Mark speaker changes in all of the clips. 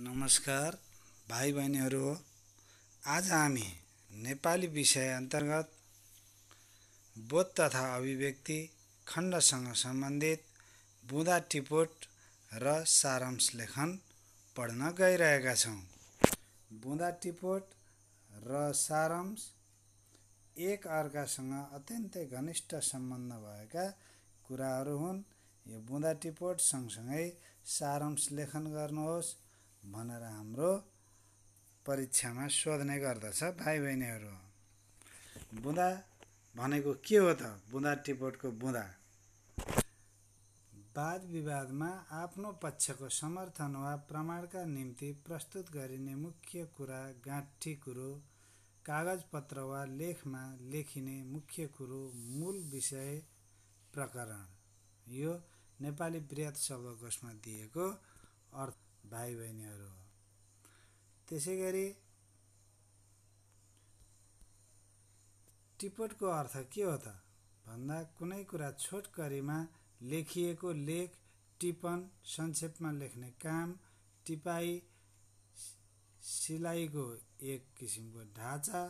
Speaker 1: नमस्कार भाइ बहिनीहरू हो। आज हामी नेपाली विषय अन्तर्गत बोध तथा अभिव्यक्ति खण्डसँग सम्बन्धित बुँदा टिपोट र सारांश लेखन पढ्न गइरहेका छौँ। बुँदा टिपोट र सारांश एक अर्कासँग अत्यन्तै घनिष्ठ सम्बन्ध भएका कुराहरू हुन्। यो बुँदा टिपोट सँगसँगै सारांश लेखन गर्नुहोस् भनेर हाम्रो परीक्षामा सोध्ने गर्दछ भाइ बहिनीहरू। बुँदा भनेको के हो त? बुँदा टिपोटको बुँदा वाद विवादमा आफ्नो पक्षको समर्थन वा प्रमाणका निम्ति प्रस्तुत गरिने मुख्य कुरा, गाँठी कुरो, कागजपत्र वा लेखमा लेखिने मुख्य कुरो, मूल विषय, प्रकरण। यो नेपाली वृहत शब्दकोशमा दिएको अर्थ भाइ बहिनीहरू हो। त्यसैगरी टिपोटको अर्थ के हो त भन्दा कुनै कुरा छोटकरीमा लेखिएको लेख, टिप्पण, संक्षेपमा लेख्ने काम, टिपाई, सिलाइको एक किसिमको ढाँचा।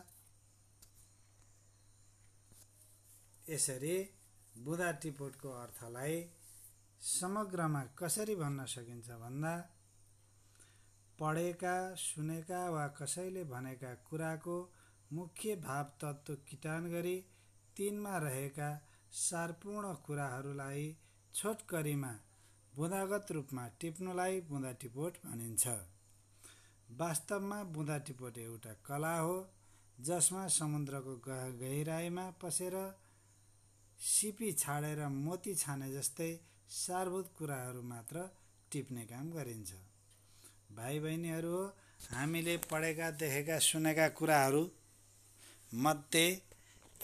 Speaker 1: यसरी बुँदा टिपोटको अर्थलाई समग्रमा कसरी भन्न सकिन्छ भन्दा पढेका, सुनेका वा कसैले भनेका कुराको मुख्य भाव तत्त्व किटान गरी तिनमा रहेका सारपूर्ण कुराहरूलाई छोटकरीमा बुँदागत रूपमा टिप्नुलाई बुँदा टिपोट भनिन्छ। वास्तवमा बुँदा टिपोट एउटा कला हो जसमा समुद्रको गहिराईमा पसेर सिपी छाडेर मोती छाने जस्तै सारभूत कुराहरू मात्र टिप्ने काम गरिन्छ। भाइ बहिनीहरू हो, हामीले पढेका, देखेका, सुनेका कुराहरू मध्ये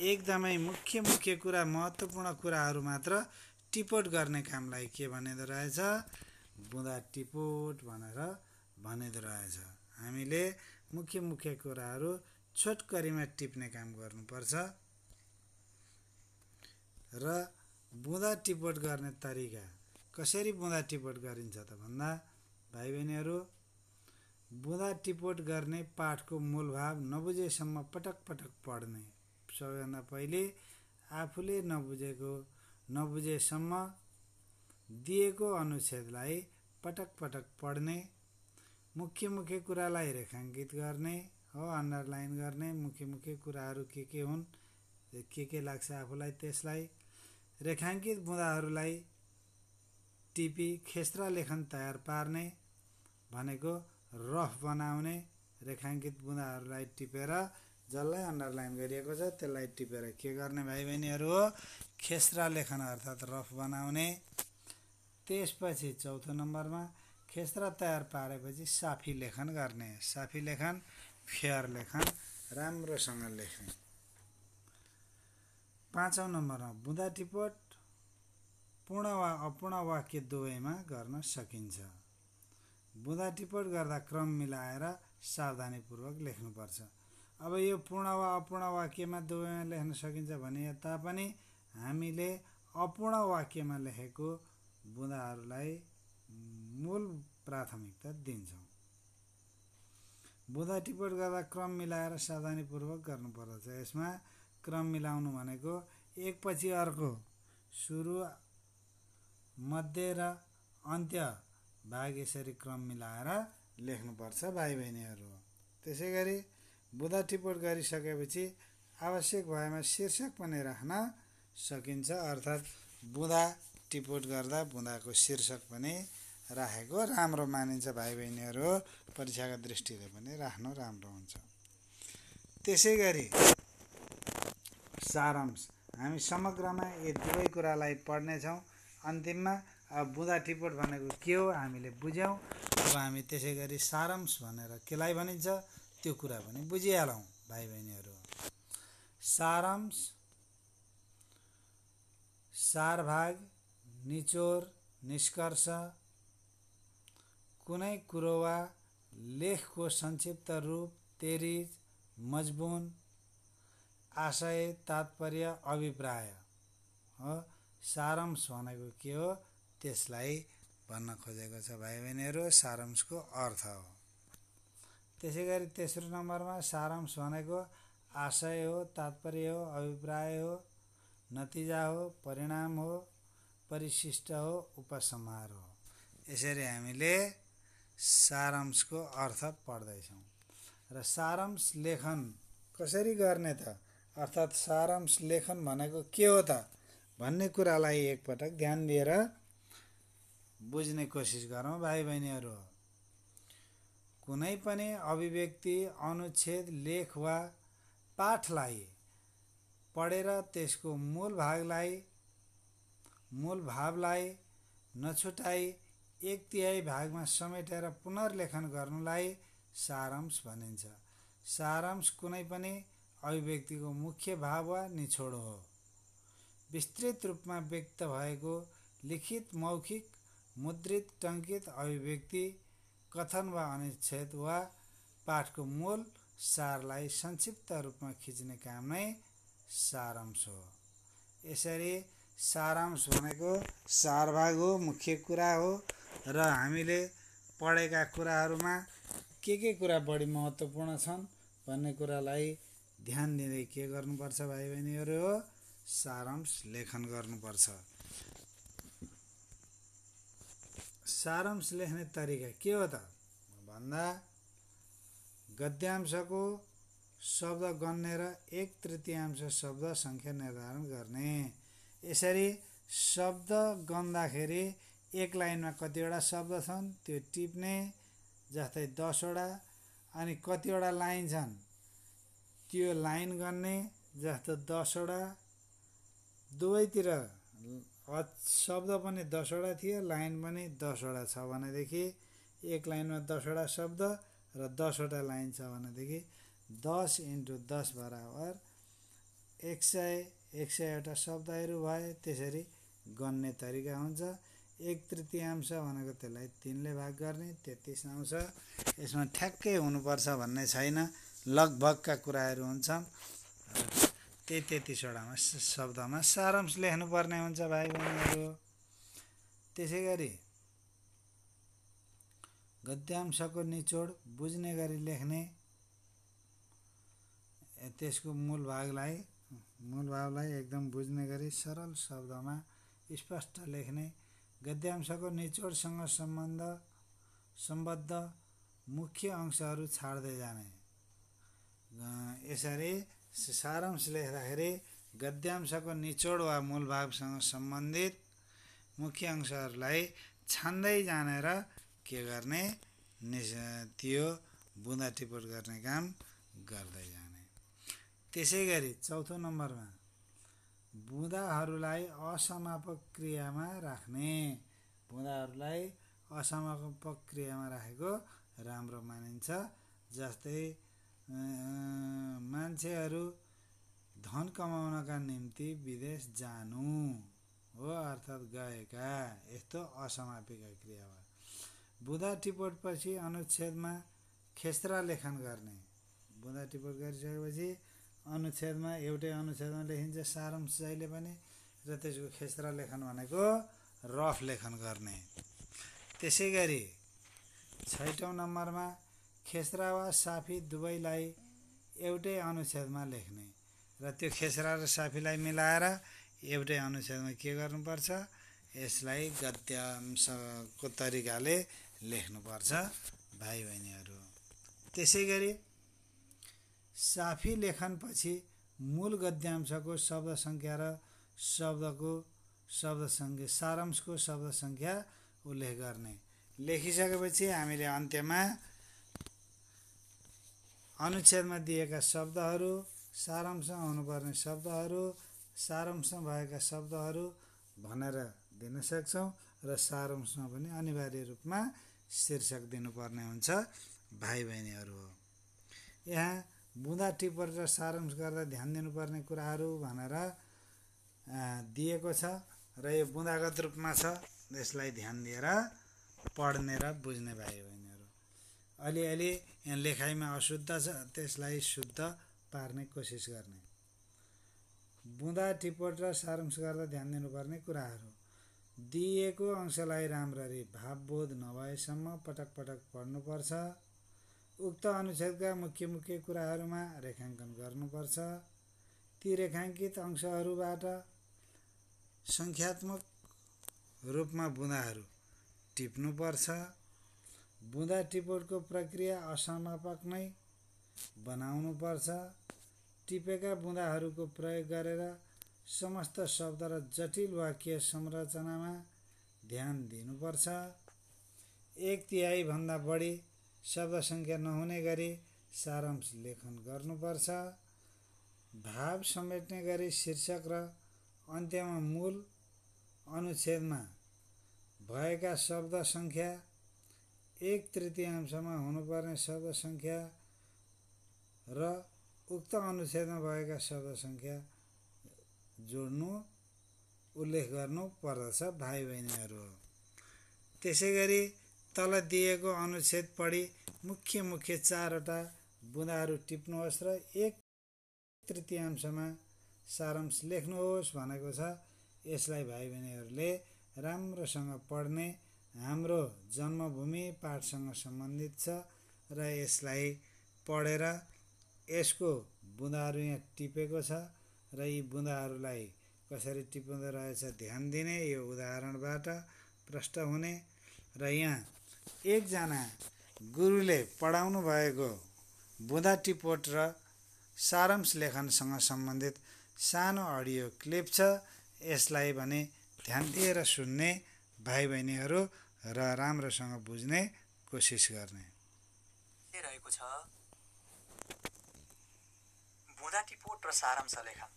Speaker 1: एकदमै मुख्य कुरा, महत्त्वपूर्ण कुराहरू मात्र टिपोट गर्ने कामलाई के भनिँदो रहेछ? बुँदा टिपोट भनेर भनिँदो रहेछ। हामीले मुख्य कुराहरू छोटकरीमा टिप्ने काम गर्नुपर्छ। र बुँदा टिपोट गर्ने तरिका कसरी बुँदा टिपोट गरिन्छ त भन्दा भाइ बहिनीहरू, बुँदा टिपोट गर्ने पाठको मूलभाव नबुझेसम्म पटक पढ्ने। सबैभन्दा पहिले आफूले नबुझेसम्म दिएको अनुच्छेदलाई पटक पढ्ने, मुख्य कुरालाई रेखाङ्कित गर्ने हो, अन्डरलाइन गर्ने। मुख्य कुराहरू के हुन्, के लाग्छ आफूलाई त्यसलाई रेखाङ्कित बुँदाहरूलाई टिपी खेस्रा लेखन तयार पार्ने भनेको रफ बनाउने। रेखाङ्कित बुँदाहरूलाई टिपेर जसलाई अन्डरलाइन गरिएको छ त्यसलाई टिपेर के गर्ने भाइ बहिनीहरू हो? खेस्रा लेखन अर्थात् रफ बनाउने। त्यसपछि चौथो नम्बरमा खेस्रा तयार पारेपछि साफी लेखन गर्ने। साफी लेखन, फेयर लेखन, राम्रोसँग लेख्ने। पाँचौं नम्बरमा बुँदा टिपोट पूर्ण वा अपूर्ण वाक्य दुवैमा गर्न सकिन्छ। बुँदा टिपोट गर्दा क्रम मिलाएर सावधानीपूर्वक लेख्नुपर्छ। अब यो पूर्ण वा अपूर्ण वाक्यमा दुवैमा लेख्न सकिन्छ भने तापनि हामीले अपूर्ण वाक्यमा लेखेको बुँदाहरूलाई मूल प्राथमिकता दिन्छौँ। बुँदा टिपोट गर्दा क्रम मिलाएर सावधानीपूर्वक गर्नुपर्दछ। यसमा क्रम मिलाउनु भनेको एकपछि अर्को सुरु, मध्य र अन्त्य भाग यसरी क्रम मिलाएर लेख्नुपर्छ भाइ बहिनीहरू। त्यसैगरी बुँदा टिपोट गरिसकेपछि आवश्यक भएमा शीर्षक पनि राख्न सकिन्छ। अर्थात् बुँदा टिपोट गर्दा बुँदाको शीर्षक पनि राखेको राम्रो मानिन्छ भाइ बहिनीहरू। परीक्षाका दृष्टिले पनि राख्नु राम्रो हुन्छ। त्यसैगरी सारांश हामी समग्रमा यी दुवै कुरालाई पढ्नेछौँ। अन्तिममा अब बुँदा टिपोट भनेको के हो हामीले बुझ्यौँ। अब हामी त्यसैगरी सारांश भनेर केलाई भनिन्छ त्यो कुरा पनि बुझिहालौँ भाइ बहिनीहरू। सारांश सारभाग, निचोर, निष्कर्ष, कुनै कुरो वा लेखको संक्षिप्त रूप, तेरिज, मजमुन, आशय, तात्पर्य, अभिप्राय हो। सारांश भनेको के हो त्यसलाई भन्न खोजेको छ भाइ बहिनीहरू। सारांशको अर्थ हो त्यसैगरी तेस्रो नम्बरमा सारांश भनेको आशय हो, तात्पर्य हो, अभिप्राय हो, नतिजा हो, परिणाम हो, परिशिष्ट हो, उपसंहार हो। यसरी हामीले सारांशको अर्थ पढ्दैछौँ। र सारांश लेखन कसरी गर्ने त, अर्थात् सारांश लेखन भनेको के हो त भन्ने कुरालाई एकपटक ध्यान दिएर बुझ्ने कोसिस गरौँ भाइ बहिनीहरू। कुनै पनि अभिव्यक्ति, अनुच्छेद, लेख वा पाठलाई पढेर त्यसको मूल भावलाई नछुटाई 1/3 भागमा समेटेर पुनर्लेखन गर्नुलाई सारांश भनिन्छ। सारांश कुनै पनि अभिव्यक्तिको मुख्य भाव वा निचोड हो। विस्तृत रूपमा व्यक्त भएको लिखित, मौखिक, मुद्रित, टङ्कित अभिव्यक्ति, कथन वा अनुच्छेद वा पाठको मूल सारलाई संक्षिप्त रूपमा खिच्ने काम नै सारांश हो। यसरी सारांश भनेको सारभाग हो, मुख्य कुरा हो। र हामीले पढेका कुराहरूमा के कुरा बढी महत्त्वपूर्ण छन् भन्ने कुरालाई ध्यान दिँदै के गर्नुपर्छ भाइ बहिनीहरू हो, सारांश लेखन गर्नुपर्छ। सारांश लेख्ने तरिका के हो त भन्दा, गद्यांशको शब्द गन्ने र 1/3 शब्द सङ्ख्या निर्धारण गर्ने। यसरी शब्द गन्दाखेरि एक लाइनमा कतिवटा शब्द छन् त्यो टिप्ने, जस्तै 10 वटा, अनि कतिवटा लाइन छन् त्यो लाइन गर्ने, जस्तो 10 वटा। दुवैतिर शब्द पनि 10 वटा थियो, लाइन पनि 10 वटा छ भनेदेखि एक लाइनमा 10 वटा शब्द र 10 वटा लाइन छ भनेदेखि 10 × 10 बराबर 100 वटा शब्दहरू भए। त्यसरी गन्ने तरिका हुन्छ। 1/3 भनेको त्यसलाई 3 ले भाग गर्ने, 33 आउँछ। यसमा ठ्याक्कै हुनुपर्छ भन्ने छैन, लगभगका कुराहरू हुन्छन्। त्यही 33 वटामा शब्दमा सारांश लेख्नुपर्ने हुन्छ भाइ बहिनीहरू। त्यसैगरी गद्यांशको निचोड बुझ्ने गरी लेख्ने, त्यसको मूल भावलाई एकदम बुझ्ने गरी सरल शब्दमा स्पष्ट लेख्ने, गद्यांशको निचोडसँग सम्बद्ध मुख्य अंशहरू छाड्दै जाने। यसरी सारांश लेख्दाखेरि गद्यांशको निचोड वा मूल भावसँग सम्बन्धित मुख्य अंशहरूलाई छान्दै जाने र के गर्ने, त्यो बुँदा टिपोट गर्ने काम गर्दै जाने। त्यसैगरी चौथो नम्बरमा बुँदाहरूलाई असमापक क्रियामा राख्ने। बुँदाहरूलाई असमापक क्रियामा राखेको राम्रो मानिन्छ। जस्तै मान्छेहरू धन कमाउनका निम्ति विदेश जानु हो, अर्थात् गएका, यस्तो असमापिका क्रिया हो। बुँदा टिपोटपछि अनुच्छेदमा खेस्रा लेखन गर्ने। बुँदा टिपोट गरिसकेपछि अनुच्छेदमा, एउटै अनुच्छेदमा लेखिन्छ सारांश जहिले पनि, र त्यसको खेस्रा लेखन भनेको रफ लेखन गर्ने। त्यसैगरी 6औं नम्बरमा खेस्रा वा साफी दुवैलाई एउटै अनुच्छेदमा लेख्ने र त्यो खेस्रा र साफीलाई मिलाएर एउटै अनुच्छेदमा के गर्नुपर्छ, यसलाई गद्यांशको तरिकाले लेख्नुपर्छ भाइ बहिनीहरू। त्यसैगरी साफी लेखनपछि मूल गद्यांशको शब्द सङ्ख्या र सारांशको शब्द सङ्ख्या उल्लेख गर्ने। लेखिसकेपछि हामीले अन्त्यमा अनुच्छेदमा दिएका शब्दहरू, सारांशमा हुनुपर्ने शब्दहरू, सारांशमा भएका शब्दहरू भनेर दिन सक्छौँ र सारांशमा पनि अनिवार्य रूपमा शीर्षक दिनुपर्ने हुन्छ भाइ बहिनीहरू। यहाँ बुँदा टिपोट र सारांश गर्दा ध्यान दिनुपर्ने कुराहरू भनेर दिएको छ र यो बुँदागत रूपमा छ। यसलाई ध्यान दिएर पढ्ने र बुझ्ने भाइ बहिनीहरू। अलिअलि यहाँ लेखाइमा अशुद्ध छ, त्यसलाई शुद्ध पार्ने कोसिस गर्ने। बुँदा टिपोट र सारांश गर्दा ध्यान दिनुपर्ने कुराहरू: दिएको अंशलाई राम्ररी भावबोध नभएसम्म पटक पटक पढ्नुपर्छ। उक्त अनुच्छेदका मुख्य मुख्य कुराहरूमा रेखाङ्कन गर्नुपर्छ। ती रेखाङ्कित अंशहरूबाट सङ्ख्यात्मक रूपमा बुँदाहरू टिप्नुपर्छ। बुँदा टिपोटको प्रक्रिया असमापक नै बनाउनुपर्छ। टिपेका बुँदाहरूको प्रयोग गरेर समस्त शब्द र जटिल वाक्य संरचनामा ध्यान दिनुपर्छ। 1/3 भन्दा बढी शब्द सङ्ख्या नहुने गरी सारांश लेखन गर्नुपर्छ। भाव समेट्ने गरी शीर्षक र अन्त्यमा मूल अनुच्छेदमा भएका शब्द सङ्ख्या 1/3 हुनुपर्ने शब्द सङ्ख्या र उक्त अनुच्छेदमा भएका शब्द सङ्ख्या जोड्नु उल्लेख गर्नु पर्दछ भाइ बहिनीहरू। त्यसैगरी तल दिएको अनुच्छेद पढी मुख्य मुख्य 4वटा बुँदाहरू टिप्नुहोस् र 1/3 सारांश लेख्नुहोस् भनेको छ। यसलाई भाइ बहिनीहरूले राम्रोसँग पढ्ने हाम्रो जन्मभूमि पाठसँग सम्बन्धित छ र यसलाई पढेर यसको बुँदाहरू यहाँ टिपेको छ र यी बुँदाहरूलाई कसरी टिपिँदो रहेछ ध्यान दिने, यो उदाहरणबाट प्रष्ट हुने र यहाँ एकजना गुरुले पढाउनु भएको बुँदा टिपोट र सारांश लेखनसँग सम्बन्धित सानो अडियो क्लिप छ। यसलाई भने ध्यान दिएर सुन्ने भाइ बहिनीहरू र राम्रोसँग बुझ्ने कोसिस गर्ने
Speaker 2: रहेको छ। बुँदा टिपोट र सारांश लेखन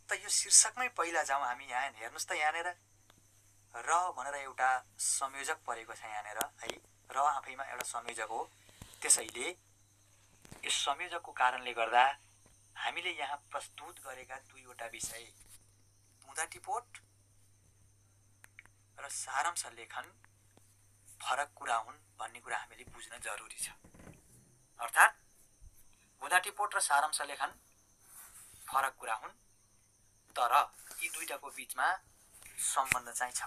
Speaker 2: त यो शीर्षकमै पहिला जाउँ हामी। यहाँ हेर्नुहोस् त, यहाँनिर र भनेर एउटा संयोजक परेको छ यहाँनिर है। र आफैमा एउटा संयोजक हो। त्यसैले यस संयोजकको कारणले गर्दा हामीले यहाँ प्रस्तुत गरेका दुईवटा विषय बुँदा टिपोट र सारांश लेखन फरक कुरा हुन् भन्ने कुरा हामीले बुझ्न जरुरी छ। अर्थात् बुँदा टिपोट र सारांश लेखन फरक कुरा हुन्, तर यी दुईटाको बीचमा सम्बन्ध चाहिँ छ।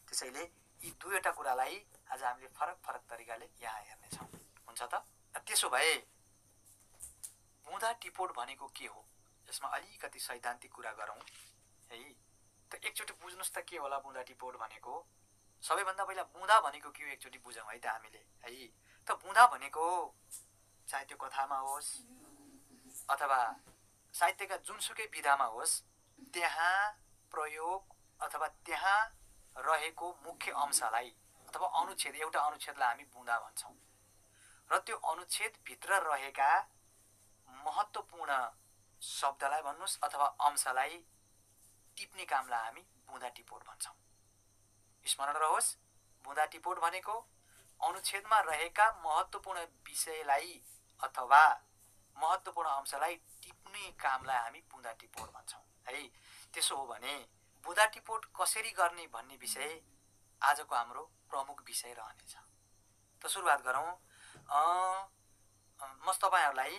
Speaker 2: त्यसैले यी दुईवटा कुरालाई आज हामीले फरक फरक तरिकाले यहाँ हेर्नेछौँ। हुन्छ त? त्यसो भए बुँदा टिपोट भनेको के हो, यसमा अलिकति सैद्धान्तिक कुरा गरौँ है। त एकचोटि बुझ्नुहोस् त के होला बुँदा टिपोट भनेको। सबैभन्दा पहिला बुँदा भनेको के हो एकचोटि बुझौँ है त हामीले है। त बुँदा भनेको चाहे त्यो कथामा होस् अथवा साहित्यका जुनसुकै विधामा होस्, त्यहाँ प्रयोग अथवा त्यहाँ रहेको मुख्य अंशलाई अथवा अनुच्छेद, एउटा अनुच्छेदलाई हामी बुँदा भन्छौँ र त्यो अनुच्छेदभित्र रहेका महत्त्वपूर्ण शब्दलाई भन्नुहोस् अथवा अंशलाई टिप्ने कामलाई हामी बुँदा टिपोट भन्छौँ। स्मरण रहोस्, बुँदा टिपोट भनेको अनुच्छेदमा रहेका महत्त्वपूर्ण विषयलाई अथवा महत्त्वपूर्ण अंशलाई टिप्ने कामलाई हामी बुँदा टिपोट भन्छौँ है। त्यसो हो भने बुँदा टिपोट कसरी गर्ने भन्ने विषय आजको हाम्रो प्रमुख विषय रहनेछ। त सुरुवात गरौँ। म तपाईहरुलाई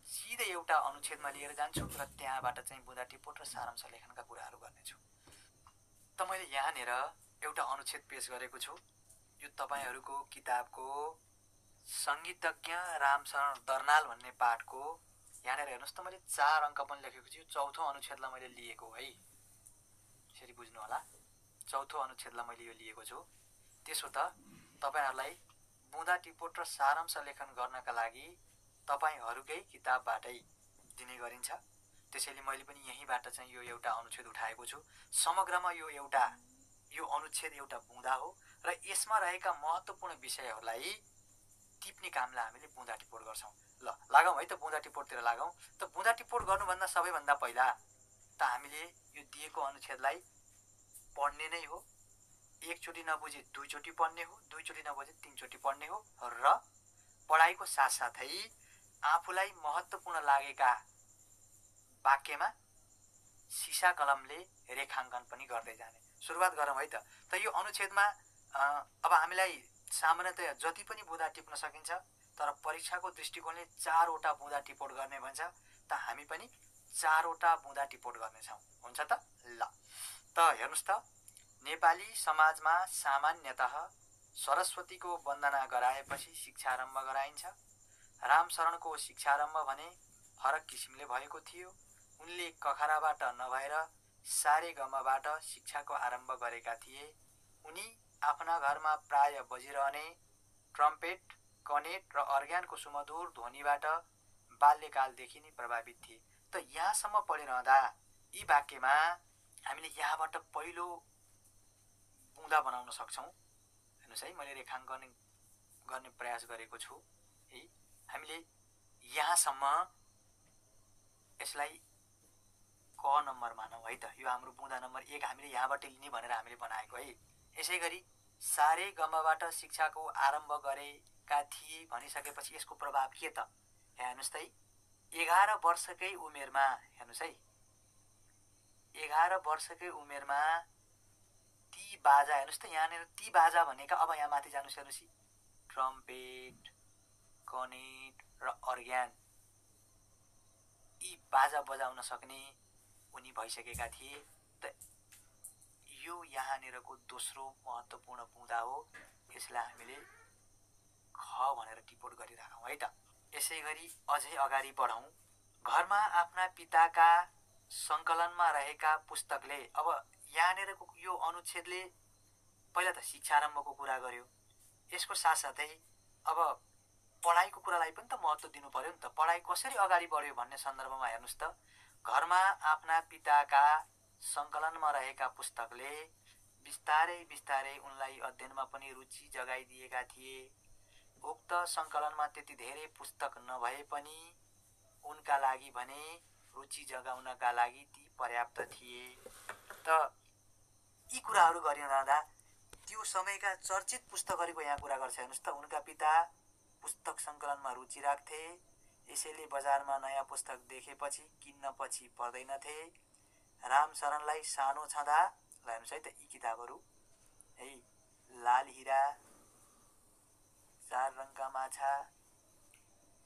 Speaker 2: सिधै एउटा अनुच्छेदमा लिएर जान्छु र त्यहाँबाट चाहिँ बुँदा टिपोट र सारांश लेखनका कुराहरू गर्नेछु। त मैले यहाँनिर एउटा अनुच्छेद पेश गरेको छु। यो तपाईहरुको किताबको संगीतज्ञ रामशरण दर्नाल भन्ने पाठको यहाँनिर हेर्नुहोस् त, मैले 4 अङ्क पनि लेखेको छु। चौथो अनुच्छेदलाई मैले लिएको है, यसरी बुझ्नु होला। चौथो अनुच्छेदलाई मैले यो लिएको छु। त्यसो त तपाईहरुलाई बुँदा टिपोट र सारांश लेखन गर्नका लागि तपाईहरुकै किताबबाटै दिने गरिन्छ। त्यसैले मैले पनि यहीँबाट चाहिँ यो एउटा अनुच्छेद उठाएको छु। समग्रमा यो अनुच्छेद एउटा बुँदा हो र यसमा रहेका महत्त्वपूर्ण विषयहरूलाई टिप्ने कामलाई हामीले बुँदा टिपोट गर्छौँ। ल लागौँ है त बुँदा टिपोटतिर लागौँ। त बुँदा टिपोट गर्नुभन्दा सबैभन्दा पहिला त हामीले यो दिएको अनुच्छेदलाई पढ्ने नै हो। एकचोटि नबुझे दुईचोटि पढ्ने हो, दुईचोटि नबुझे तीनचोटि पढ्ने हो र पढाइको साथसाथै आफूलाई महत्त्वपूर्ण लागेका वाक्यमा सिसा कलमले रेखाङ्कन पनि गर्दै जाने। सुरुवात गरौँ है त। त यो अनुच्छेदमा अब हामीलाई सामान्यतया जति पनि बुँदा टिप्न सकिन्छ, तर परीक्षाको दृष्टिकोणले 4 वटा बुँदा टिपोट गर्ने भन्छ। त हामी पनि 4 वटा बुँदा टिपोट गर्नेछौँ। हुन्छ त? ल त हेर्नुहोस् त, नेपाली समाजमा सामान्यतः सरस्वतीको वन्दना गराएपछि शिक्षा आरम्भ गराइन्छ रामशरणको शिक्षारम्भ भने फरक किसिमले भएको थियो। उनले कखराबाट नभएर सारेगमबाट शिक्षाको आरम्भ गरेका थिए। उनी आफ्ना घरमा प्राय बजिरहने ट्रम्पेट, कनेट र अर्ग्यानको सुमधुर ध्वनिबाट बाल्यकालदेखि नै प्रभावित थिए। त यहाँसम्म पढिरहँदा यी वाक्यमा हामीले यहाँबाट पहिलो बुँदा बनाउन सक्छौँ। हेर्नुहोस् है, मैले रेखाङ्कन गर्ने प्रयास गरेको छु है। हामीले यहाँसम्म यसलाई क नम्बर मानौँ है त। यो हाम्रो बुँदा नम्बर 1 हामीले यहाँबाट लिने भनेर हामीले बनाएको है। यसै गरी सारे गमबाट शिक्षाको आरम्भ गरेका थिए भनिसकेपछि यसको प्रभाव के त? हेर्नुहोस् त, 11 वर्षकै उमेरमा, हेर्नुहोस् है, 11 वर्षकै उमेरमा ती बाजा, हेर्नुहोस् त यहाँनिर ती बाजा भनेका, अब यहाँ माथि जानुहोस्, हेर्नुहोस्, ट्रम्पेट, कनेट र अर्ग्यान, यी बाजा बजाउन सक्ने उनी भइसकेका थिए। त यो यहाँनिरको दोस्रो महत्त्वपूर्ण बुँदा हो। यसलाई हामीले ख भनेर टिपोट गरिराखौँ है त। यसै गरी अझै अगाडि बढौँ। घरमा आफ्ना पिताका सङ्कलनमा रहेका पुस्तकले, अब यहाँनिरको यो अनुच्छेदले पहिला त शिक्षारम्भको कुरा गर्यो। यसको साथसाथै अब पढाइको कुरालाई पनि त महत्त्व दिनु पर्यो नि त। पढाइ कसरी अगाडि बढ्यो भन्ने सन्दर्भमा हेर्नुहोस् त, घरमा आफ्ना पिताका सङ्कलनमा रहेका पुस्तकले बिस्तारै बिस्तारै उनलाई अध्ययनमा पनि रुचि जगाइदिएका थिए। उक्त सङ्कलनमा त्यति धेरै पुस्तक नभए पनि उनका लागि भने रुचि जगाउनका लागि ती पर्याप्त थिए। त यी कुराहरू गरिरहँदा त्यो समयका चर्चित पुस्तकहरूको यहाँ कुरा गर्छ। हेर्नुहोस् त, उनका पिता पुस्तक सङ्कलनमा रुचि राख्थे, यसैले बजारमा नयाँ पुस्तक देखेपछि किन्न पछि पर्दैनथे। रामशरणलाई सानो छँदा, हेर्नुहोस् है त, यी किताबहरू है, लाल हिरा, 4 रङका माछा,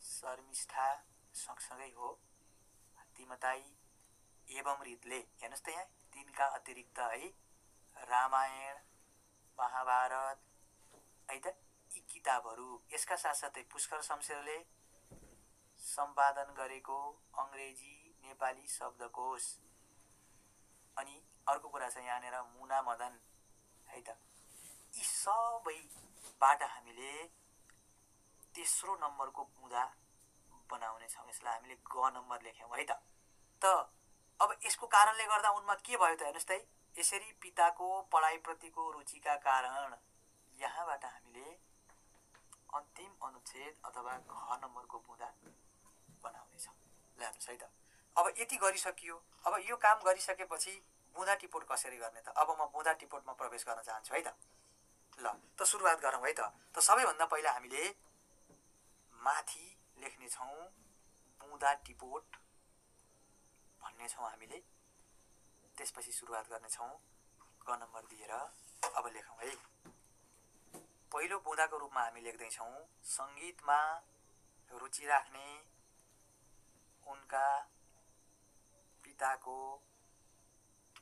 Speaker 2: शर्मिष्ठा सँगसँगै हो, हात्तीमताई एवं रितले, हेर्नुहोस् त यहाँ तिनका अतिरिक्त है, रामायण, महाभारत है त, यी किताबहरू। यसका साथसाथै पुष्कर शमशेरले सम्पादन गरेको अङ्ग्रेजी नेपाली शब्दकोश। अनि अर्को कुरा छ यहाँनिर मुना मदन है त। यी सबैबाट हामीले तेस्रो नम्बरको बुँदा बनाउने छौँ। यसलाई हामीले ग नम्बर लेख्यौँ है त। त अब यसको कारणले गर्दा उनमा के भयो त? हेर्नुहोस् त, यसरी पिताको पढाइप्रतिको रुचिका कारण यहाँबाट हामीले अन्तिम अनुच्छेद अथवा घ नम्बरको बुँदा बनाउनेछौँ। ल हेर्नुहोस् है त, अब यति गरिसकियो। अब यो काम गरिसकेपछि बुँदा टिपोट कसरी गर्ने त? अब म बुँदा टिपोटमा प्रवेश गर्न चाहन्छु है त। ल त सुरुवात गरौँ है त। त सबैभन्दा पहिला हामीले माथि लेख्नेछौँ बुँदा टिपोट भन्नेछौँ हामीले। त्यसपछि सुरुवात गर्नेछौँ ग नम्बर दिएर। अब लेखौँ है। पहिलो बुँदाको रूपमा हामी लेख्दैछौँ, सङ्गीतमा रुचि राख्ने उनका पिताको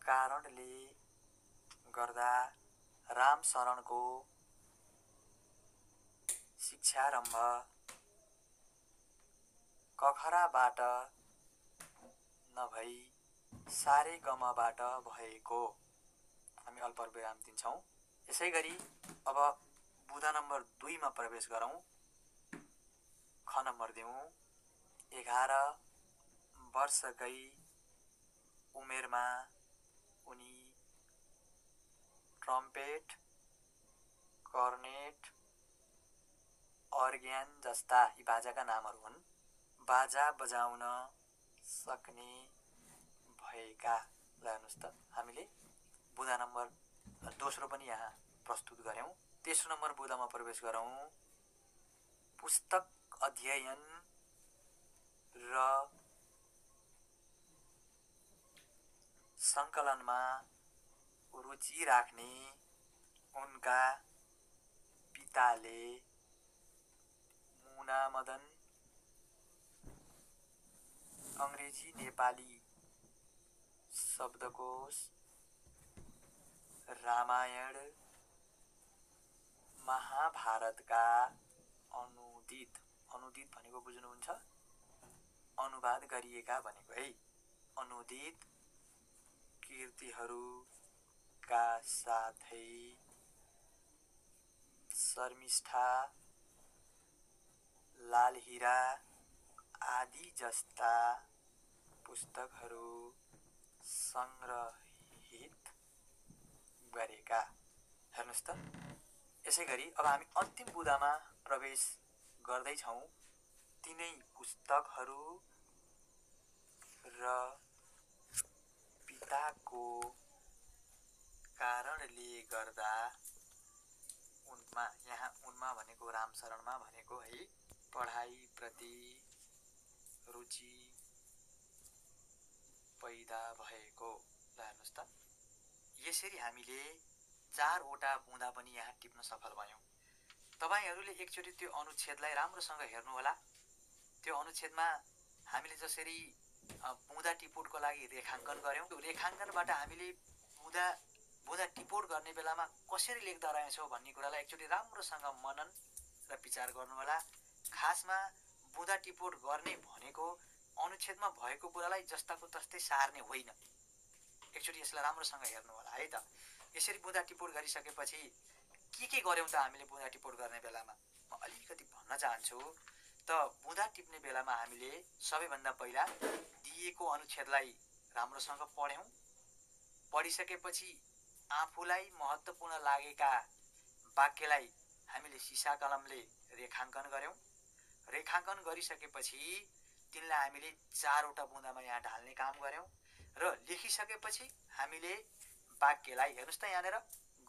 Speaker 2: कारणले गर्दा रामशरणको शिक्षारम्भ कखराबाट नभई सारेगमबाट भएको। हामी अल्पविराम दिन्छौँ। यसै गरी अब बुँदा नम्बर 2 मा प्रवेश गरौँ। ख नम्बर दिउँ। 11 वर्षकै उमेरमा उनी ट्रम्पेट, कर्नेट, अर्ग्यान जस्ता, यी बाजाका नामहरू हुन्, बाजा बजाउन सक्ने भएका। ल हेर्नुहोस् त, हामीले बुँदा नम्बर दोस्रो पनि यहाँ प्रस्तुत गऱ्यौँ। तेस्रो नम्बर बुँदामा प्रवेश गरौँ। पुस्तक अध्ययन र सङ्कलनमा रुचि राख्ने उनका पिताले मुना मदन, अङ्ग्रेजी नेपाली शब्दकोश, रामायण, महाभारतका अनुदित भनेको बुझ्नुहुन्छ? अनुवाद गरिएका भनेको है। अनुदित कृतिहरूका साथै शर्मिष्ठा, लाल हिरा आदि जस्ता पुस्तकहरू संग्रहित गरेका। हेर्नुहोस् त। यसै गरी अब हामी अन्तिम बुँदामा प्रवेश गर्दैछौँ। तिनै पुस्तकहरू र पिताको कारणले गर्दा उनमा, यहाँ उनमा भनेको रामशरणमा भनेको है, पढाइप्रति रुचि पैदा भएको। ल हेर्नुहोस् त। यसरी हामीले 4वटा बुँदा पनि यहाँ टिप्न सफल भयौँ। तपाईहरूले एकचोटि त्यो अनुच्छेदलाई राम्रोसँग हेर्नुहोला। त्यो अनुच्छेदमा हामीले जसरी बुँदा टिपोटको लागि रेखाङ्कन गऱ्यौँ, त्यो रेखाङ्कनबाट हामीले बुँदा टिपोट गर्ने बेलामा कसरी लेख्दा रहेछौँ भन्ने कुरालाई एकचोटि राम्रोसँग मनन र विचार गर्नुहोला। खासमा बुँदा टिपोट गर्ने भनेको अनुच्छेदमा भएको कुरालाई जस्ताको तस्तै सार्ने होइन। एकचोटि यसलाई राम्रोसँग हेर्नुहोला है त। यसरी बुँदा टिपोट गरिसकेपछि के गर्यौँ त हामीले बुँदा टिपोट गर्ने बेलामा? म अलिकति भन्न चाहन्छु। त बुँदा टिप्ने बेलामा हामीले सबैभन्दा पहिला दिएको अनुच्छेदलाई राम्रोसँग पढ्यौँ। पढिसकेपछि आफूलाई महत्त्वपूर्ण लागेका वाक्यलाई हामीले सिसा कलमले रेखाङ्कन गऱ्यौँ। रेखाङ्कन गरिसकेपछि तिनलाई हामीले 4वटा बुँदामा यहाँ ढाल्ने काम गऱ्यौँ र लेखिसकेपछि हामीले वाक्यलाई हेर्नुहोस् त, यहाँनिर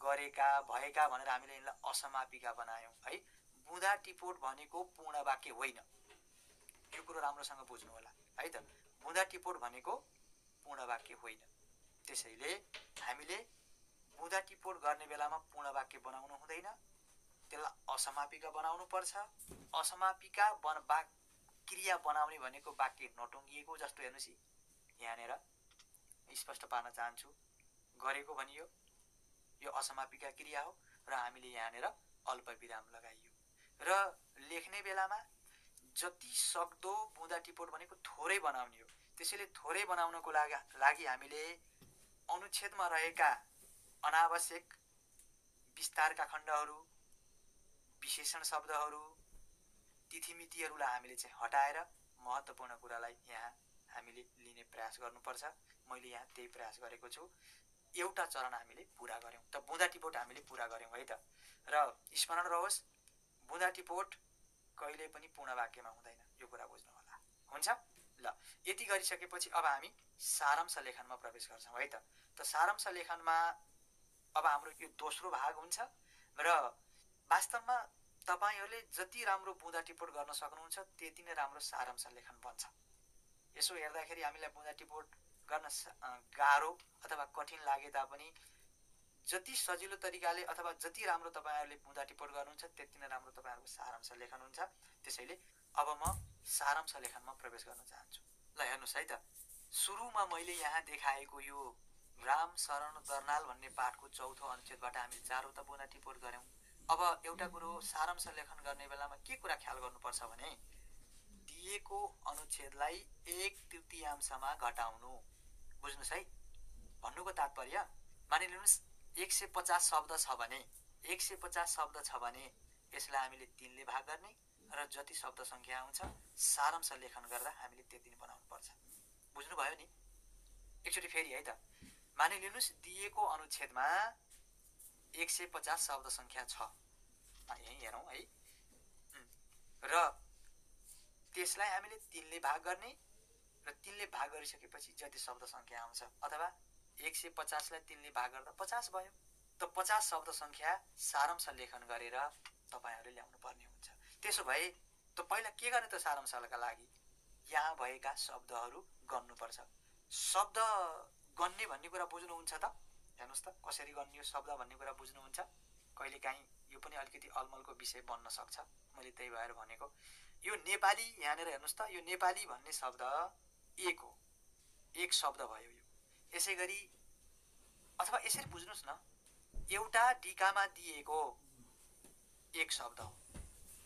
Speaker 2: गरेका भएका भनेर हामीले यिनलाई असमापिका बनायौँ है। बुँदा टिपोट भनेको पूर्ण वाक्य होइन। यो कुरो राम्रोसँग बुझ्नु होला है त। बुँदा टिपोट भनेको पूर्ण वाक्य होइन। त्यसैले हामीले बुँदा टिपोट गर्ने बेलामा पूर्ण वाक्य बनाउनु हुँदैन, त्यसलाई असमापिका बनाउनु पर्छ। असमापिका क्रिया बनाउने भनेको वाक्य नटुङ्गिएको जस्तो। हेर्नुहोस् यहाँनिर स्पष्ट पार्न चाहन्छु। गरेको भनियो, यो असमापिका क्रिया हो र हामीले यहाँनिर अल्पविराम लगाइयो। र लेख्ने बेलामा जति सक्दो बुँदा टिपोट भनेको थोरै बनाउने हो। त्यसैले थोरै बनाउनको लागि हामीले अनुच्छेदमा रहेका अनावश्यक विस्तारका खण्डहरू, विशेषण शब्दहरू, तिथिमितिहरूलाई हामीले चाहिँ हटाएर महत्त्वपूर्ण कुरालाई यहाँ हामीले लिने प्रयास गर्नुपर्छ। मैले यहाँ त्यही प्रयास गरेको छु। एउटा चरण हामीले पुरा गऱ्यौँ त, बुँदा टिपोट हामीले पुरा गऱ्यौँ है त। र स्मरण रहोस्, बुँदा टिपोट कहिले पनि पूर्ण वाक्यमा हुँदैन। यो कुरा बुझ्नु होला। हुन्छ? ल, यति गरिसकेपछि अब हामी सारांश लेखनमा प्रवेश गर्छौँ है त। त सारांश लेखनमा अब हाम्रो यो दोस्रो भाग हुन्छ र वास्तवमा तपाईहरूले जति राम्रो बुँदा टिपोट गर्न सक्नुहुन्छ त्यति नै राम्रो सारांश लेखन बन्छ। यसो हेर्दाखेरि हामीलाई बुँदा टिपोट गर्न गाह्रो अथवा कठिन लागे तापनि जति सजिलो तरिकाले अथवा जति राम्रो तपाईहरूले बुँदा टिपोट गर्नुहुन्छ त्यति नै राम्रो तपाईहरूको सारांश लेखन हुन्छ। त्यसैले अब म सारांश लेखनमा प्रवेश गर्न चाहन्छु। ल हेर्नुहोस् है त। सुरुमा मैले यहाँ देखाएको यो रामशरण दर्नाल भन्ने पाठको 4औं अनुच्छेदबाट हामीले 4वटा बुँदा टिपोट गऱ्यौँ। अब एउटा कुरो सारांश लेखन गर्ने बेलामा के कुरा ख्याल गर्नुपर्छ भने दिएको अनुच्छेदलाई 1/3 घटाउनु। बुझ्नुहोस् है। भन्नुको तात्पर्य मानिलिनुहोस् 150 शब्द छ भने 150 शब्द छ भने यसलाई हामीले 3 ले भाग गर्ने र जति शब्द सङ्ख्या आउँछ सारांश लेखन गर्दा हामीले त्यति नै बनाउनु पर्छ। बुझ्नुभयो नि? एकचोटि फेरि है त। मानिलिनुहोस् दिएको अनुच्छेदमा 150 शब्द सङ्ख्या छ। यही हेरौँ है। र त्यसलाई हामीले 3 ले भाग गर्ने र 3 ले भाग गरिसकेपछि जति शब्द सङ्ख्या आउँछ, अथवा 150 लाई 3 ले भाग गर्दा 50 भयो। त 50 शब्द सङ्ख्या सारांश लेखन गरेर तपाईहरूले ल्याउनु पर्ने हुन्छ। त्यसो भए त पहिला के गर्ने त सारांशका लागि? यहाँ भएका शब्दहरू गन्नुपर्छ। शब्द गन्ने भन्ने कुरा बुझ्नुहुन्छ त? हेर्नुहोस् त कसरी गन्ने हो शब्द भन्ने कुरा बुझ्नुहुन्छ? कहिलेकाहीँ यो पनि अलिकति अलमलको विषय बन्न सक्छ, मैले त्यही भएर भनेको। यो नेपाली, यहाँनिर हेर्नुहोस् त, यो नेपाली भन्ने शब्द एक हो, एक शब्द भयो यो। यसै गरी अथवा यसरी बुझ्नुहोस् न, एउटा डिकामा दिएको एक शब्द हो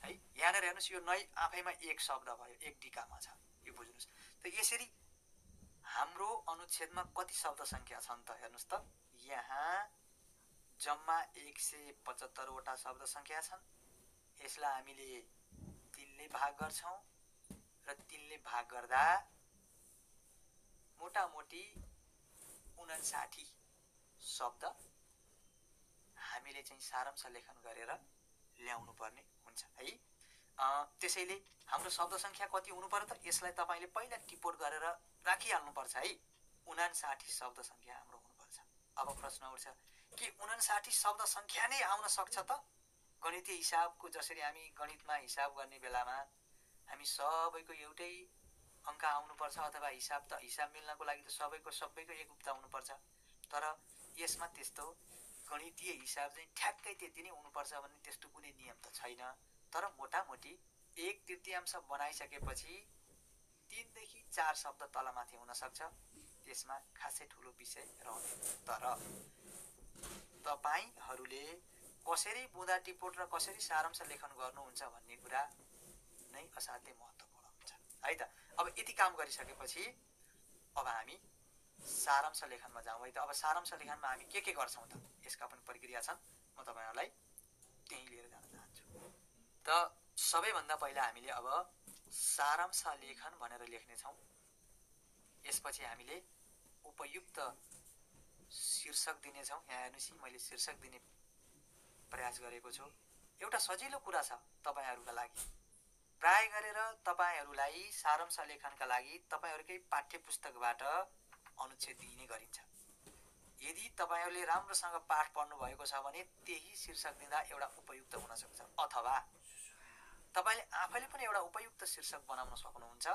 Speaker 2: है। यहाँनिर हेर्नुहोस् यो नै आफैमा एक शब्द भयो, एक डिकामा छ, यो बुझ्नुहोस्। त यसरी हाम्रो अनुच्छेदमा कति शब्द सङ्ख्या छन् त हेर्नुहोस् त। यहाँ जम्मा 175 वटा शब्द सङ्ख्या छन्। यसलाई हामीले 3 ले भाग गर्छौँ र 3 ले भाग गर्दा मोटामोटी 59 शब्द हामीले चाहिँ सारांश लेखन गरेर ल्याउनु पर्ने हुन्छ है। त्यसैले हाम्रो शब्द सङ्ख्या कति हुनु पर्यो त, यसलाई तपाईँले पहिला टिपोट गरेर राखिहाल्नुपर्छ है। 59 शब्द सङ्ख्या हाम्रो हुनुपर्छ। अब प्रश्न उठ्छ के 59 शब्द सङ्ख्या नै आउन सक्छ त? गणितीय हिसाबको जसरी हामी गणितमा हिसाब गर्ने बेलामा हामी सबैको एउटै अङ्क आउनुपर्छ, अथवा हिसाब मिल्नको लागि त सबैको एक उक्ता हुनुपर्छ। तर यसमा त्यस्तो गणितीय हिसाब चाहिँ ठ्याक्कै त्यति नै हुनुपर्छ भन्ने त्यस्तो कुनै नियम त छैन। तर मोटामोटी 1/3 बनाइसकेपछि 3 देखि 4 शब्द तलमाथि हुन सक्छ। त्यसमा खासै ठुलो विषय रहँदैन। तर तपाईहरूले कसरी बुँदा टिपोट र कसरी सारांश लेखन गर्नुहुन्छ भन्ने कुरा नै असाध्यै महत्त्वपूर्ण हुन्छ है त। अब यति काम गरिसकेपछि अब हामी सारांश लेखनमा जाउँ है त। अब सारांश लेखनमा हामी के गर्छौँ त, यसका पनि प्रक्रिया छन्। म तपाईँहरूलाई त्यही लिएर जान चाहन्छु। त सबैभन्दा पहिला हामीले अब सारांश लेखन भनेर लेख्नेछौँ। यसपछि हामीले उपयुक्त शीर्षक दिनेछौँ। यहाँ हेर्नुहोस्, मैले शीर्षक दिने प्रयास गरेको छु। एउटा सजिलो कुरा छ तपाईँहरूका लागि। प्राय गरेर तपाईँहरूलाई सारांश लेखनका लागि तपाईँहरूकै पाठ्य पुस्तकबाट अनुच्छेद दिइने गरिन्छ। यदि तपाईँहरूले राम्रोसँग पाठ पढ्नु भएको छ भने त्यही शीर्षक दिँदा एउटा उपयुक्त हुन सक्छ, अथवा तपाईँले आफैले पनि एउटा उपयुक्त शीर्षक बनाउन सक्नुहुन्छ।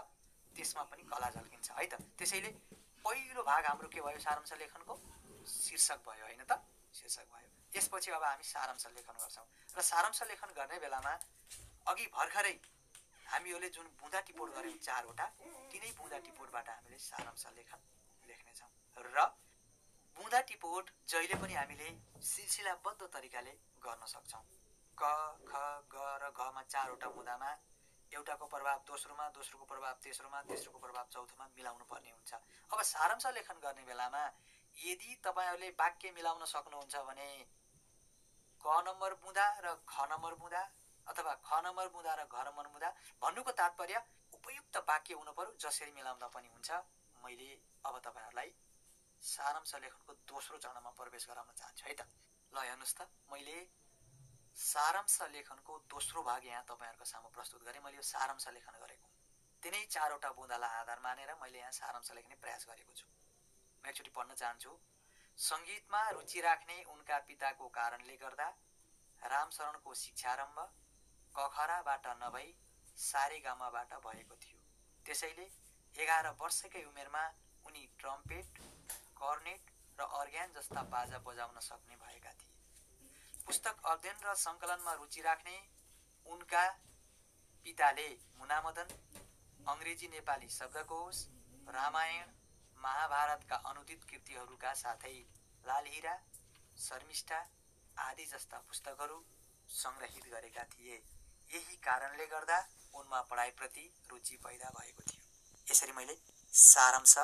Speaker 2: त्यसमा पनि कला झल्किन्छ है त। त्यसैले पहिलो भाग हाम्रो के भयो, सारांश लेखनको शीर्षक भयो होइन त, शीर्षक भयो। यसपछि अब हामी सारांश लेखन गर्छौँ र सारांश लेखन गर्ने बेलामा अघि भर्खरै हामीहरूले जुन बुँदा टिपोट गऱ्यौँ 4 वटा, तिनै बुँदा टिपोटबाट हामीले सारांश लेखन लेख्नेछौँ। र बुँदा टिपोट जहिले पनि हामीले सिलसिलाबद्ध तरिकाले गर्न सक्छौँ। क, ख, ग र घमा 4 वटा बुँदामा एउटाको प्रभाव दोस्रोमा, दोस्रोको प्रभाव तेस्रोमा, तेस्रोको प्रभाव चौथोमा मिलाउनु पर्ने हुन्छ। अब सारांश लेखन गर्ने बेलामा यदि तपाईँहरूले वाक्य मिलाउन सक्नुहुन्छ भने क नम्बर बुँदा र ख नम्बर बुँदा, अथवा ख नम्बर बुँदा र घ नम्बर बुँदा, भन्नुको तात्पर्य उपयुक्त वाक्य हुनु पर्यो, जसरी मिलाउँदा पनि हुन्छ। मैले अब तपाईँहरूलाई सारांश लेखनको दोस्रो चरणमा प्रवेश गराउन चाहन्छु है त। ल हेर्नुहोस् त, मैले सारांश लेखनको दोस्रो भाग यहाँ तपाईँहरूको सामु प्रस्तुत गरेँ। मैले यो सारांश लेखन गरेको तिनै 4 वटा बुँदालाई आधार मानेर मैले यहाँ सारांश लेख्ने प्रयास गरेको छु। म एकचोटि पढ्न चाहन्छु। सङ्गीतमा रुचि राख्ने उनका पिताको कारणले गर्दा रामशरणको शिक्षारम्भ कखराबाट नभई सारेगामाबाट भएको थियो। त्यसैले 11 वर्षकै उमेरमा उनी ट्रम्पेट, कर्नेट र अर्ग्यान जस्ता बाजा बजाउन सक्ने भएका थिए। पुस्तक अध्ययन र सङ्कलनमा रुचि राख्ने उनका पिताले मुनामदन, अङ्ग्रेजी नेपाली शब्दकोश, रामायण, महाभारतका अनुदित कृतिहरूका साथै लालहिरा, शर्मिष्ठा आदि जस्ता पुस्तकहरू सङ्ग्रहित गरेका थिए। यही कारणले गर्दा उनमा पढाइप्रति रुचि पैदा भएको थियो। यसरी मैले सारांश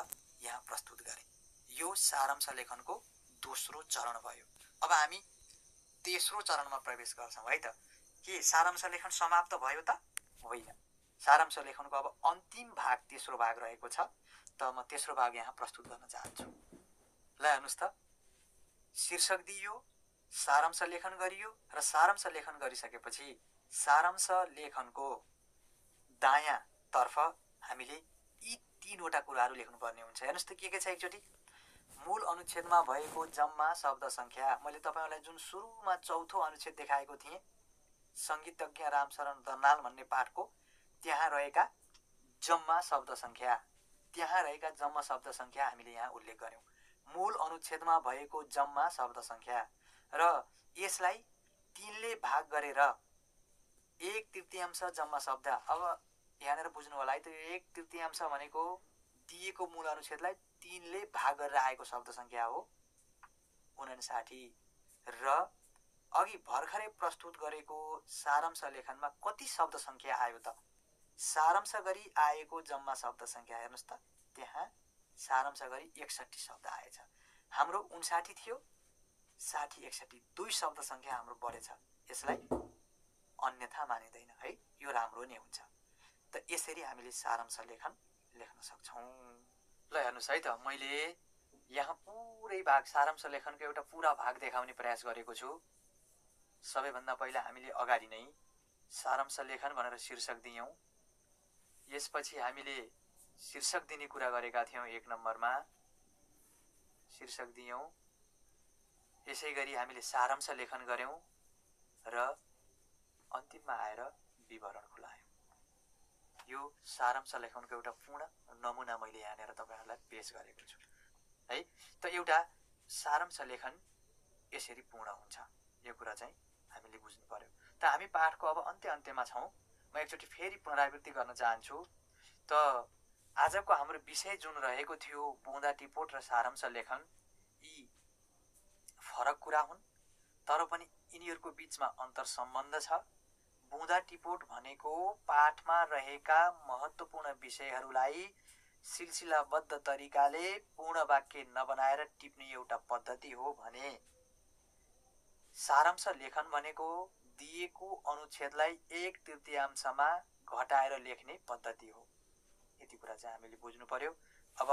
Speaker 2: यहाँ प्रस्तुत गरेँ। यो सारांश लेखनको दोस्रो चरण भयो। अब हामी तेस्रो चरणमा प्रवेश गर्छौँ है त। के सारांश लेखन समाप्त भयो त? होइन। सारांश लेखनको अब अन्तिम भाग, तेस्रो भाग रहेको छ। त म तेस्रो भाग यहाँ प्रस्तुत गर्न चाहन्छु। ल हेर्नुहोस् त, शीर्षक दिइयो, सारांश लेखन गरियो र सारांश लेखन गरिसकेपछि सारांश लेखनको दायाँ तर्फ हामीले यी 3 वटा कुराहरू लेख्नुपर्ने हुन्छ। हेर्नुहोस् त के छ। एकचोटि मूल अनुच्छेदमा भएको जम्मा शब्द सङ्ख्या, मैले तपाईँहरूलाई जुन सुरुमा चौथो अनुच्छेद देखाएको थिएँ सङ्गीतज्ञ रामशरण दर्नाल भन्ने पाठको, त्यहाँ रहेका जम्मा शब्द सङ्ख्या, हामीले यहाँ उल्लेख गर्यौँ। मूल अनुच्छेदमा भएको जम्मा शब्द सङ्ख्या र यसलाई 3 ले भाग गरेर 1/3 जम्मा शब्द। अब यहाँनिर बुझ्नु होला है त, 1/3 भनेको दिएको मूल अनुच्छेदलाई 3 ले भाग गरेर आएको शब्द सङ्ख्या हो 59 र अघि भर्खरै प्रस्तुत गरेको सारांश लेखनमा कति शब्द सङ्ख्या आयो त? सारांश गरी आएको जम्मा शब्द सङ्ख्या हेर्नुहोस् त, त्यहाँ सारांश गरी 61 शब्द आएछ। हाम्रो 59 थियो, 60 61 2 शब्द सङ्ख्या हाम्रो बढेछ। यसलाई अन्यथा मानिँदैन है, यो राम्रो नै हुन्छ। त यसरी हामीले सारांश लेखन लेख्न सक्छौँ। ल हेर्नुहोस् है त, मैले यहाँ पुरै भाग सारांश लेखनको एउटा पुरा भाग देखाउने प्रयास गरेको छु। सबैभन्दा पहिला हामीले अगाडि नै सारांश लेखन भनेर शीर्षक दियौँ। यसपछि हामीले शीर्षक दिने कुरा गरेका थियौँ। 1 नम्बरमा शीर्षक दियौँ। यसै गरी हामीले सारांश लेखन गर्यौँ र अन्तिममा आएर विवरण खुलायौँ। यो सारांश लेखनको एउटा पूर्ण नमुना मैले यहाँनिर तपाईँहरूलाई पेश गरेको छु है। त एउटा सारांश लेखन यसरी पूर्ण हुन्छ, यो कुरा चाहिँ हामीले बुझ्नु पर्यो। त हामी पाठको अब अन्त्यमा छौँ। म एकचोटि फेरि पुनरावृत्ति गर्न चाहन्छु। त आजको हाम्रो विषय जुन रहेको थियो बुँदा टिपोट र सारांश लेखन, यी फरक कुरा हुन्, तर पनि यिनीहरूको बीचमा अन्तर सम्बन्ध छ। बुँदा टिपोट भनेको पाठमा रहेका महत्त्वपूर्ण विषयहरूलाई सिलसिलाबद्ध तरिकाले पूर्ण वाक्य नबनाएर टिप्ने एउटा पद्धति हो भने सारांश लेखन भनेको दिएको अनुच्छेदलाई 1/3 घटाएर लेख्ने पद्धति हो। यति कुरा चाहिँ हामीले बुझ्नु पर्यो। अब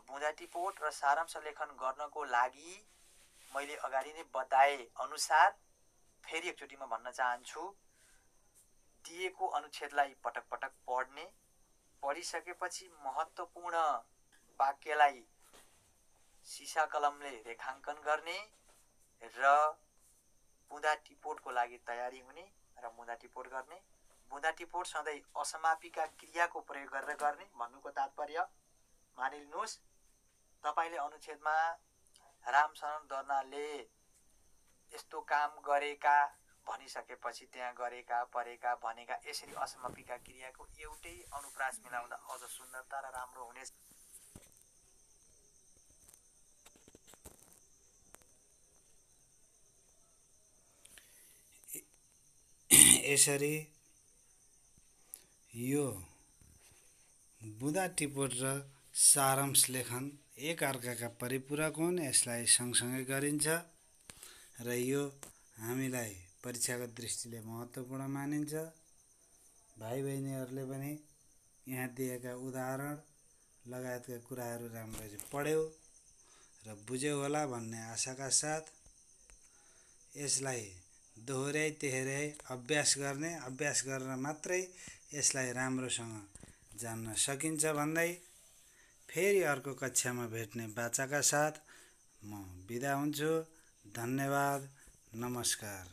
Speaker 2: बुँदा टिपोट र सारांश लेखन गर्नको लागि मैले अगाडि नै बताए अनुसार फेरि एकचोटि म भन्न चाहन्छु, दिएको अनुच्छेदलाई पटक पटक पढ्ने, पढिसकेपछि महत्त्वपूर्ण वाक्यलाई सिसा कलमले रेखाङ्कन गर्ने र बुँदा टिपोटको लागि तयारी हुने र बुँदा टिपोट गर्ने। बुँदा टिपोट सधैँ असमापिका क्रियाको प्रयोग गरेर गर्ने। भन्नुको तात्पर्य, मानिलिनुहोस् तपाईँले अनुच्छेदमा रामशरण दर्नालले यस्तो काम गरेका भनिसकेपछि त्यहाँ गरेका, परेका, भनेका, यसरी असमापिका क्रियाको एउटै अनुप्रास मिलाउँदा अझ सुन्दरता र राम्रो हुनेछ।
Speaker 1: यसरी यो बुँदा टिपोट र सारांश लेखन एक अर्काका परिपूरक हुन्। यसलाई सँगसँगै गरिन्छ र यो हामीलाई परीक्षाको दृष्टिले महत्त्वपूर्ण मानिन्छ। भाइ बहिनीहरूले पनि यहाँ दिएका उदाहरण लगायतका कुराहरू राम्ररी पढ्यो र बुझ्यो होला भन्ने आशाका साथ यसलाई दोहोर्याइ तेहोर्याइ अभ्यास गरेर मात्रै यसलाई राम्रोसँग जान्न सकिन्छ भन्दै फेरि अर्को कक्षामा भेट्ने बाचाका साथ म बिदा हुन्छु। धन्यवाद, नमस्कार।